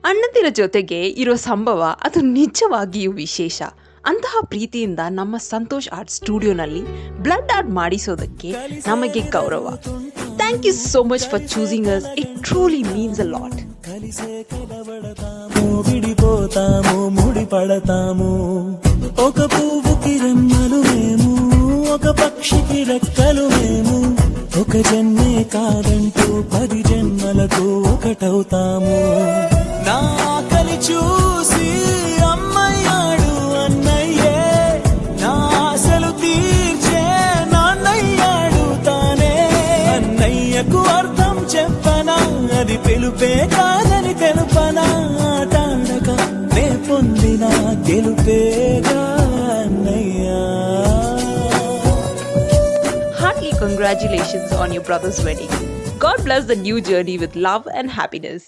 ಅಣ್ಣಂದಿರ ಜೊತೆಗೆ ಇರೋ ಸಂಭವ ಅದು ನಿಜವಾಗಿಯೂ ವಿಶೇಷ. ಅಂತಹ ಪ್ರೀತಿಯಿಂದ ನಮ್ಮ ಸಂತೋಷ್ ಆರ್ಟ್ ಸ್ಟುಡಿಯೋನಲ್ಲಿ ಬ್ಲಡ್ ಆರ್ಟ್ ಮಾಡಿಸೋದಕ್ಕೆ ನಮಗೆ ಗೌರವ. Thank you so much for choosing us. It truly means a lot. విడిపోతాము ముడిపడతాము ఒక పువ్వుకి రెమ్మలు మేము ఒక పక్షికి రెక్కలు మేము ఒక జన్మే కాదంటూ 10 జన్మలకు ఒకటవుతాము. నా ఆకలి చూసి అమ్మయ్యాడు అన్నయ్యే, నా ఆశలు తీర్చే నాన్నయ్యాడు తానే. అన్నయ్యకు అర్థం చెప్పనా, అది పిలుపే కాదని తెలుపనా. ఆటాడక నే పొందిన గెలుపేగా అన్నయ్యా. Heartily congratulations on your brother's wedding. God bless the new journey with love and happiness.